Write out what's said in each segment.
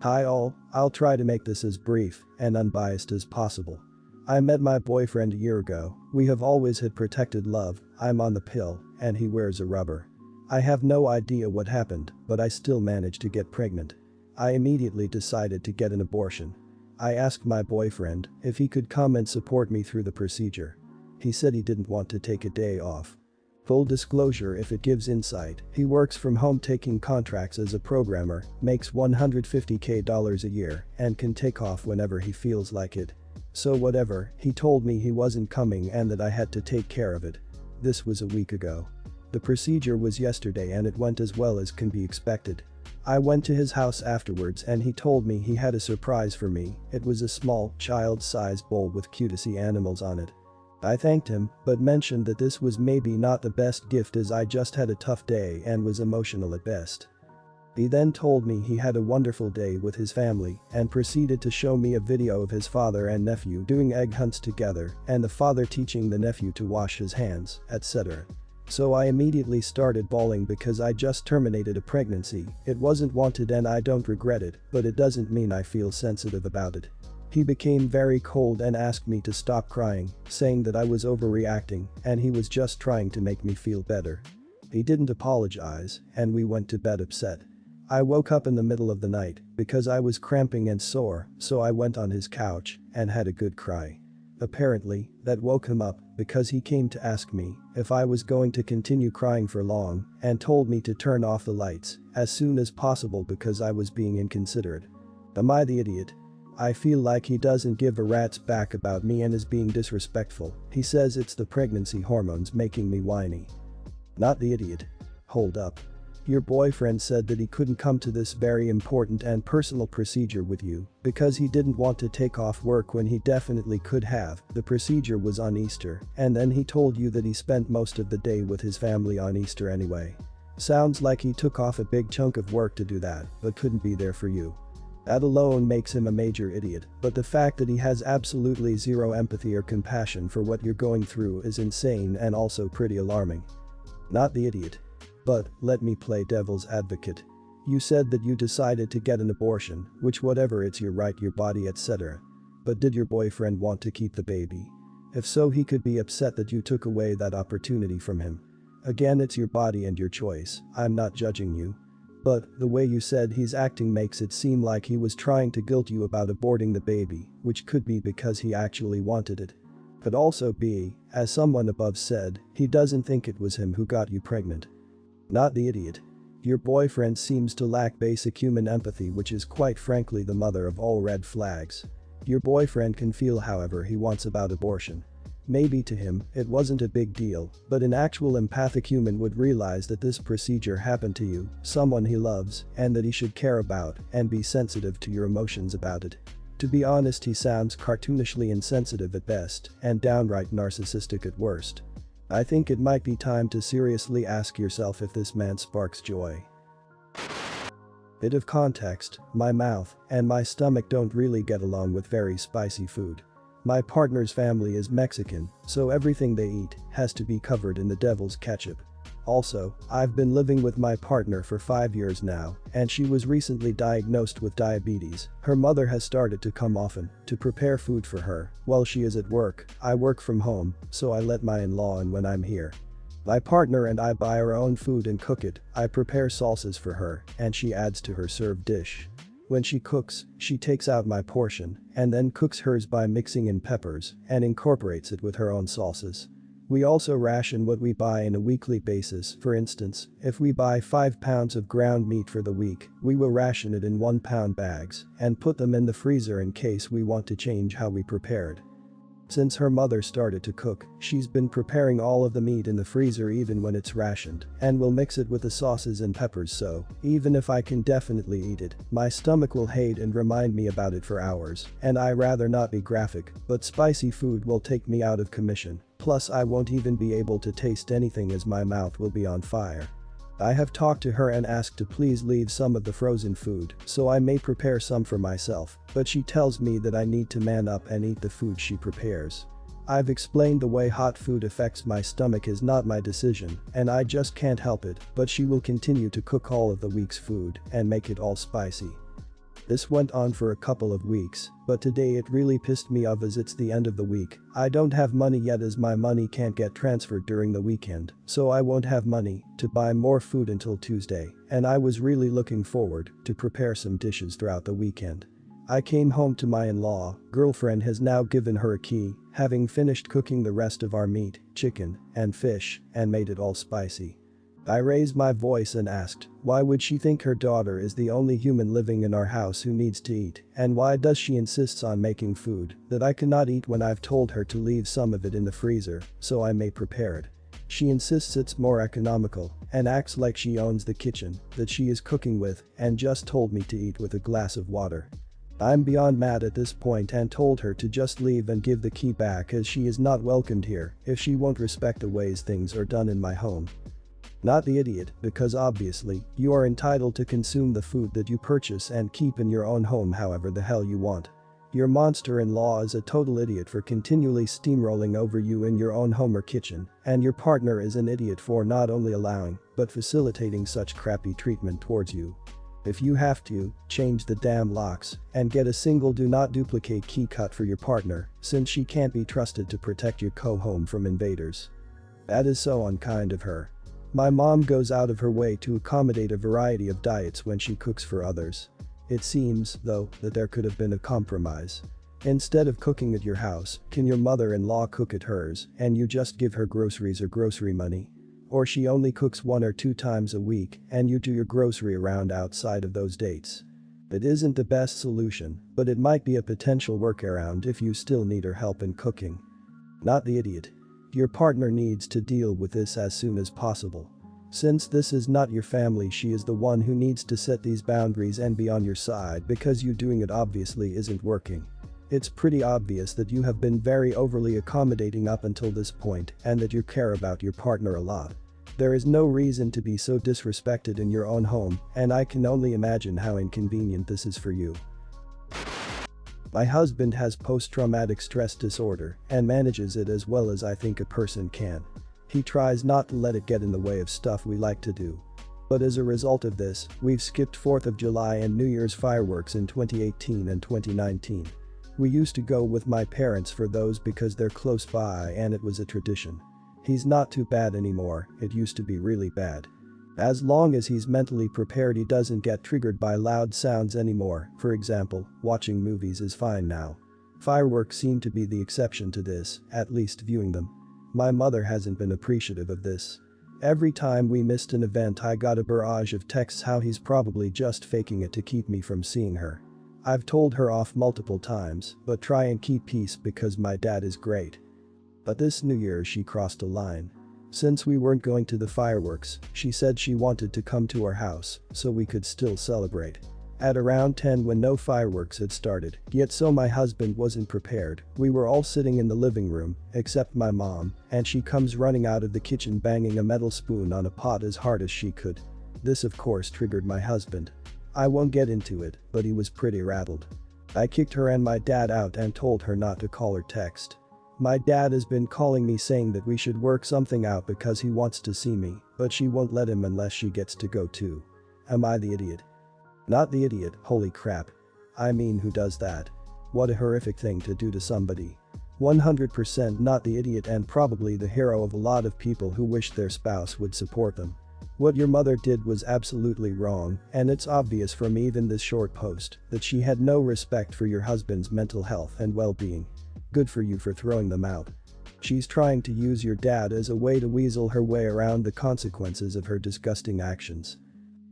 Hi all, I'll try to make this as brief and unbiased as possible. I met my boyfriend a year ago, we have always had protected love, I'm on the pill, and he wears a rubber. I have no idea what happened, but I still managed to get pregnant. I immediately decided to get an abortion. I asked my boyfriend if he could come and support me through the procedure. He said he didn't want to take a day off. Full disclosure, if it gives insight, he works from home taking contracts as a programmer, makes $150K a year, and can take off whenever he feels like it. So whatever, he told me he wasn't coming and that I had to take care of it. This was a week ago. The procedure was yesterday and it went as well as can be expected. I went to his house afterwards and he told me he had a surprise for me. It was a small, child-sized bowl with cutesy animals on it. I thanked him, but mentioned that this was maybe not the best gift as I just had a tough day and was emotional at best. He then told me he had a wonderful day with his family and proceeded to show me a video of his father and nephew doing egg hunts together and the father teaching the nephew to wash his hands, etc. So I immediately started bawling because I just terminated a pregnancy. It wasn't wanted and I don't regret it, but it doesn't mean I feel sensitive about it. He became very cold and asked me to stop crying, saying that I was overreacting and he was just trying to make me feel better. He didn't apologize and we went to bed upset. I woke up in the middle of the night because I was cramping and sore, so I went on his couch and had a good cry. Apparently, that woke him up because he came to ask me if I was going to continue crying for long and told me to turn off the lights as soon as possible because I was being inconsiderate. Am I the idiot? I feel like he doesn't give a rat's back about me and is being disrespectful. He says it's the pregnancy hormones making me whiny. Not the idiot. Hold up. Your boyfriend said that he couldn't come to this very important and personal procedure with you because he didn't want to take off work when he definitely could have. The procedure was on Easter, and then he told you that he spent most of the day with his family on Easter anyway. Sounds like he took off a big chunk of work to do that, but couldn't be there for you. That alone makes him a major idiot, but the fact that he has absolutely zero empathy or compassion for what you're going through is insane and also pretty alarming. Not the idiot. But, let me play devil's advocate. You said that you decided to get an abortion, which whatever, it's your right, your body, etc. But did your boyfriend want to keep the baby? If so, he could be upset that you took away that opportunity from him. Again, it's your body and your choice, I'm not judging you. But, the way you said he's acting makes it seem like he was trying to guilt you about aborting the baby, which could be because he actually wanted it. Could also be, as someone above said, he doesn't think it was him who got you pregnant. Not the idiot. Your boyfriend seems to lack basic human empathy, which is quite frankly the mother of all red flags. Your boyfriend can feel however he wants about abortion. Maybe to him, it wasn't a big deal, but an actual empathic human would realize that this procedure happened to you, someone he loves, and that he should care about and be sensitive to your emotions about it. To be honest, he sounds cartoonishly insensitive at best and downright narcissistic at worst. I think it might be time to seriously ask yourself if this man sparks joy. Bit of context, my mouth and my stomach don't really get along with very spicy food. My partner's family is Mexican, so everything they eat has to be covered in the devil's ketchup. Also, I've been living with my partner for 5 years now, and she was recently diagnosed with diabetes. Her mother has started to come often to prepare food for her while she is at work. I work from home, so I let my in-law in when I'm here. My partner and I buy our own food and cook it. I prepare salsas for her, and she adds to her served dish. When she cooks, she takes out my portion and then cooks hers by mixing in peppers and incorporates it with her own salsas. We also ration what we buy on a weekly basis. For instance, if we buy 5 pounds of ground meat for the week, we will ration it in 1-pound bags and put them in the freezer in case we want to change how we prepare it. Since her mother started to cook, she's been preparing all of the meat in the freezer even when it's rationed, and will mix it with the sauces and peppers, so even if I can definitely eat it, my stomach will hate and remind me about it for hours, and I rather not be graphic, but spicy food will take me out of commission, plus I won't even be able to taste anything as my mouth will be on fire. I have talked to her and asked to please leave some of the frozen food so I may prepare some for myself, but she tells me that I need to man up and eat the food she prepares. I've explained the way hot food affects my stomach is not my decision and I just can't help it, but she will continue to cook all of the week's food and make it all spicy. This went on for a couple of weeks, but today it really pissed me off as it's the end of the week. I don't have money yet as my money can't get transferred during the weekend, so I won't have money to buy more food until Tuesday, and I was really looking forward to prepare some dishes throughout the weekend. I came home to my in-law, girlfriend has now given her a key, having finished cooking the rest of our meat, chicken, and fish, and made it all spicy. I raised my voice and asked, why would she think her daughter is the only human living in our house who needs to eat, and why does she insists on making food that I cannot eat when I've told her to leave some of it in the freezer so I may prepare it. She insists it's more economical and acts like she owns the kitchen that she is cooking with and just told me to eat with a glass of water. I'm beyond mad at this point and told her to just leave and give the key back as she is not welcomed here if she won't respect the ways things are done in my home. Not the idiot, because obviously, you are entitled to consume the food that you purchase and keep in your own home however the hell you want. Your monster-in-law is a total idiot for continually steamrolling over you in your own home or kitchen, and your partner is an idiot for not only allowing, but facilitating such crappy treatment towards you. If you have to, change the damn locks and get a single do not duplicate key cut for your partner, since she can't be trusted to protect your home from invaders. That is so unkind of her. My mom goes out of her way to accommodate a variety of diets when she cooks for others. It seems, though, that there could have been a compromise. Instead of cooking at your house, can your mother-in-law cook at hers and you just give her groceries or grocery money? Or she only cooks 1 or 2 times a week and you do your grocery around outside of those dates. It isn't the best solution, but it might be a potential workaround if you still need her help in cooking. Not the idiot. Your partner needs to deal with this as soon as possible. Since this is not your family, she is the one who needs to set these boundaries and be on your side because you doing it obviously isn't working. It's pretty obvious that you have been very overly accommodating up until this point and that you care about your partner a lot. There is no reason to be so disrespected in your own home, and I can only imagine how inconvenient this is for you. My husband has post-traumatic stress disorder and manages it as well as I think a person can. He tries not to let it get in the way of stuff we like to do. But as a result of this, we've skipped 4th of July and New Year's fireworks in 2018 and 2019. We used to go with my parents for those because they're close by and it was a tradition. He's not too bad anymore, it used to be really bad. As long as he's mentally prepared he doesn't get triggered by loud sounds anymore, for example, watching movies is fine now. Fireworks seem to be the exception to this, at least viewing them. My mother hasn't been appreciative of this. Every time we missed an event I got a barrage of texts how he's probably just faking it to keep me from seeing her. I've told her off multiple times, but try and keep peace because my dad is great. But this New Year she crossed a line. Since we weren't going to the fireworks, she said she wanted to come to our house so we could still celebrate. At around 10 when no fireworks had started, yet so my husband wasn't prepared, we were all sitting in the living room, except my mom, and she comes running out of the kitchen banging a metal spoon on a pot as hard as she could. This of course triggered my husband. I won't get into it, but he was pretty rattled. I kicked her and my dad out and told her not to call or text. My dad has been calling me saying that we should work something out because he wants to see me, but she won't let him unless she gets to go too. Am I the idiot? Not the idiot, holy crap. I mean, who does that? What a horrific thing to do to somebody. 100% not the idiot and probably the hero of a lot of people who wish their spouse would support them. What your mother did was absolutely wrong, and it's obvious from even this short post that she had no respect for your husband's mental health and well-being. Good for you for throwing them out. She's trying to use your dad as a way to weasel her way around the consequences of her disgusting actions.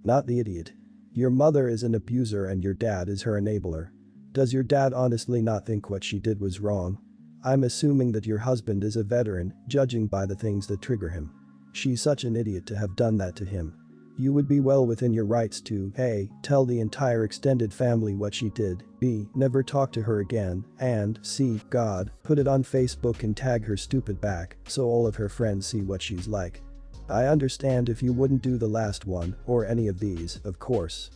Not the idiot. Your mother is an abuser and your dad is her enabler. Does your dad honestly not think what she did was wrong? I'm assuming that your husband is a veteran, judging by the things that trigger him. She's such an idiot to have done that to him. You would be well within your rights to A. Tell the entire extended family what she did, B. Never talk to her again, and C. God, put it on Facebook and tag her stupid back so all of her friends see what she's like. I understand if you wouldn't do the last one or any of these, of course.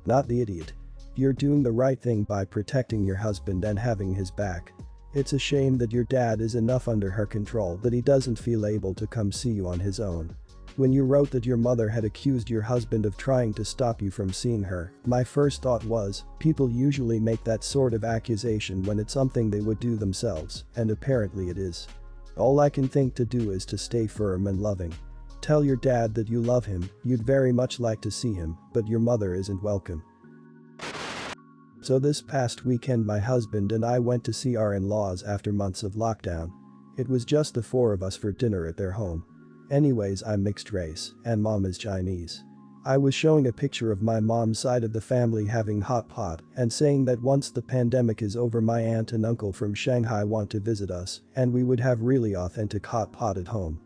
Not the idiot. You're doing the right thing by protecting your husband and having his back. It's a shame that your dad is enough under her control that he doesn't feel able to come see you on his own. When you wrote that your mother had accused your husband of trying to stop you from seeing her, my first thought was, people usually make that sort of accusation when it's something they would do themselves, and apparently it is. All I can think to do is to stay firm and loving. Tell your dad that you love him, you'd very much like to see him, but your mother isn't welcome. So this past weekend my husband and I went to see our in-laws after months of lockdown. It was just the four of us for dinner at their home. Anyways, I'm mixed race, and mom is Chinese. I was showing a picture of my mom's side of the family having hot pot and saying that once the pandemic is over my aunt and uncle from Shanghai want to visit us and we would have really authentic hot pot at home.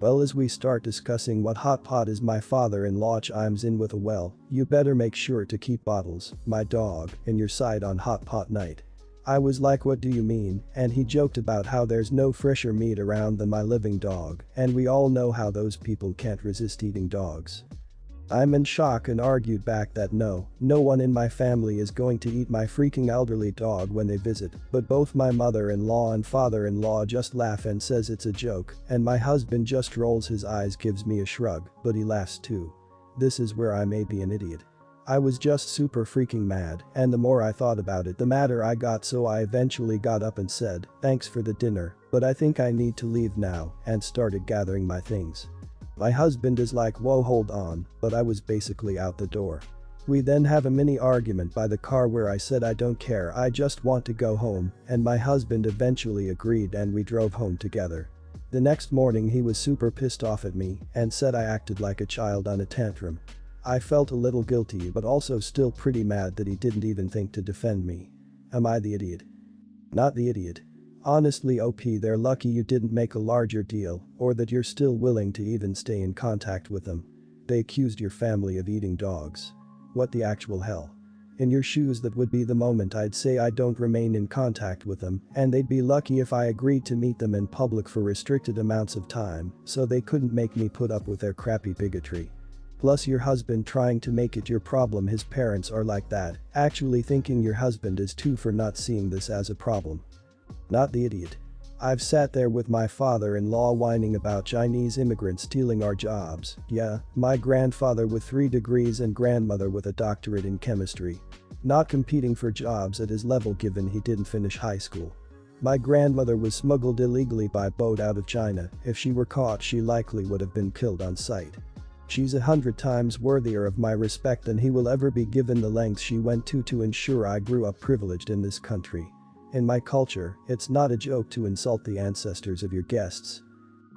Well, as we start discussing what hot pot is, my father-in-law chimes in with a, well, you better make sure to keep Bottles, my dog, in your side on hot pot night. I was like, what do you mean? And he joked about how there's no fresher meat around than my living dog, and we all know how those people can't resist eating dogs. I'm in shock and argued back that no one in my family is going to eat my freaking elderly dog when they visit, but both my mother-in-law and father-in-law just laugh and says it's a joke, and my husband just rolls his eyes, gives me a shrug, but he laughs too. This is where I may be an idiot. I was just super freaking mad, and the more I thought about it the madder I got, so I eventually got up and said, thanks for the dinner, but I think I need to leave now, and started gathering my things. My husband is like, whoa, hold on, but I was basically out the door. We then have a mini argument by the car where I said I don't care, I just want to go home, and my husband eventually agreed and we drove home together. The next morning he was super pissed off at me and said I acted like a child on a tantrum. I felt a little guilty but also still pretty mad that he didn't even think to defend me. Am I the idiot? Not the idiot. Honestly, OP, they're lucky you didn't make a larger deal or that you're still willing to even stay in contact with them. They accused your family of eating dogs. What the actual hell? In your shoes, that would be the moment I'd say I don't remain in contact with them, and they'd be lucky if I agreed to meet them in public for restricted amounts of time so they couldn't make me put up with their crappy bigotry. Plus your husband trying to make it your problem his parents are like that, actually thinking your husband is too for not seeing this as a problem. Not the idiot. I've sat there with my father-in-law whining about Chinese immigrants stealing our jobs, yeah, my grandfather with 3 degrees and grandmother with a doctorate in chemistry. Not competing for jobs at his level given he didn't finish high school. My grandmother was smuggled illegally by boat out of China, if she were caught she likely would have been killed on sight. She's 100 times worthier of my respect than he will ever be given the lengths she went to ensure I grew up privileged in this country. In my culture, it's not a joke to insult the ancestors of your guests.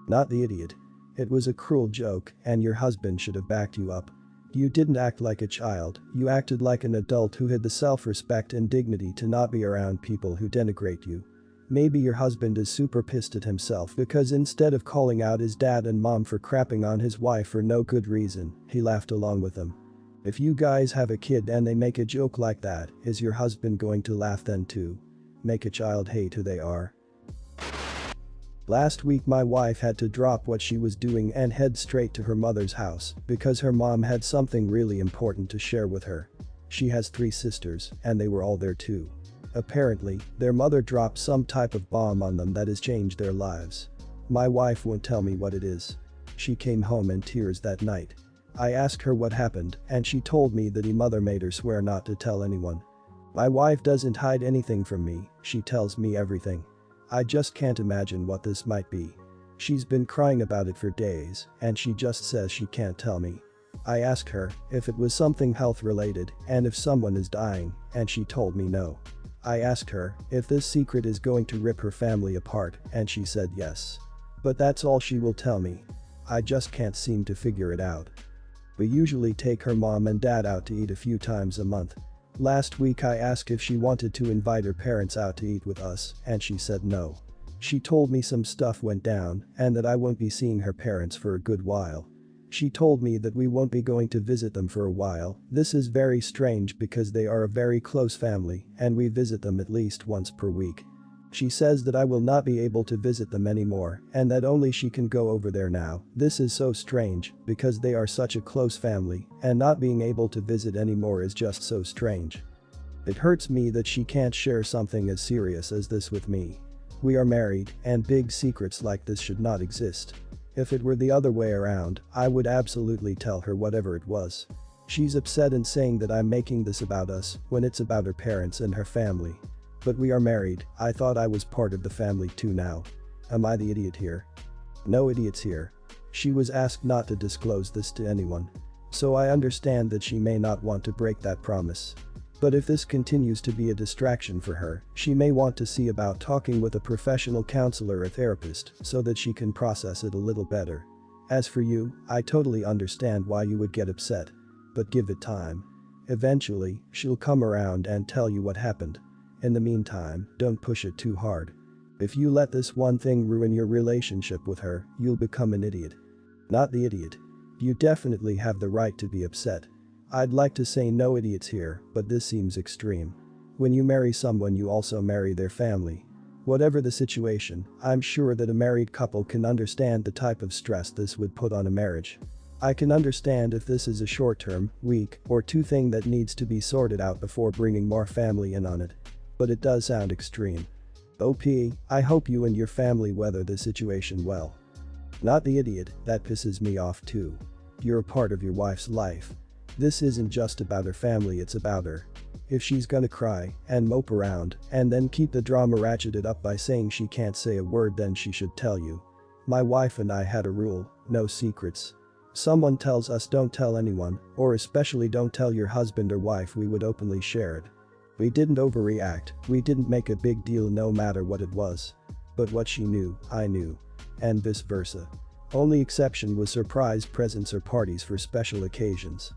Not the idiot. It was a cruel joke, and your husband should have backed you up. You didn't act like a child, you acted like an adult who had the self-respect and dignity to not be around people who denigrate you. Maybe your husband is super pissed at himself because instead of calling out his dad and mom for crapping on his wife for no good reason, he laughed along with them. If you guys have a kid and they make a joke like that, is your husband going to laugh then too? Make a child hate who they are? Last week my wife had to drop what she was doing and head straight to her mother's house because her mom had something really important to share with her. She has 3 sisters, and they were all there too. Apparently, their mother dropped some type of bomb on them that has changed their lives. My wife won't tell me what it is. She came home in tears that night. I asked her what happened, and she told me that her mother made her swear not to tell anyone. My wife doesn't hide anything from me, she tells me everything. I just can't imagine what this might be. She's been crying about it for days, and she just says she can't tell me. I asked her if it was something health related and if someone is dying, and she told me no. I asked her if this secret is going to rip her family apart, and she said yes. But that's all she will tell me. I just can't seem to figure it out. We usually take her mom and dad out to eat a few times a month. Last week I asked if she wanted to invite her parents out to eat with us, and she said no. She told me some stuff went down and that I won't be seeing her parents for a good while. She told me that we won't be going to visit them for a while. This is very strange because they are a very close family and we visit them at least once per week. She says that I will not be able to visit them anymore and that only she can go over there now. This is so strange because they are such a close family and not being able to visit anymore is just so strange. It hurts me that she can't share something as serious as this with me. We are married and big secrets like this should not exist. If it were the other way around, I would absolutely tell her whatever it was. She's upset and saying that I'm making this about us when it's about her parents and her family. But we are married, I thought I was part of the family too now. Am I the idiot here? No idiots here. She was asked not to disclose this to anyone. So I understand that she may not want to break that promise. But if this continues to be a distraction for her, she may want to see about talking with a professional counselor or therapist so that she can process it a little better. As for you, I totally understand why you would get upset. But give it time. Eventually, she'll come around and tell you what happened. In the meantime, don't push it too hard. If you let this one thing ruin your relationship with her, you'll become an idiot. Not the idiot. You definitely have the right to be upset. I'd like to say no idiots here, but this seems extreme. When you marry someone, you also marry their family. Whatever the situation, I'm sure that a married couple can understand the type of stress this would put on a marriage. I can understand if this is a short-term, week, or two thing that needs to be sorted out before bringing more family in on it. But it does sound extreme. OP, I hope you and your family weather the situation well. Not the idiot, that pisses me off too. You're a part of your wife's life. This isn't just about her family, it's about her. If she's gonna cry and mope around and then keep the drama ratcheted up by saying she can't say a word, then she should tell you. My wife and I had a rule, no secrets. Someone tells us don't tell anyone, or especially don't tell your husband or wife, we would openly share it. We didn't overreact, we didn't make a big deal no matter what it was. But what she knew, I knew. And vice versa. Only exception was surprise presents or parties for special occasions.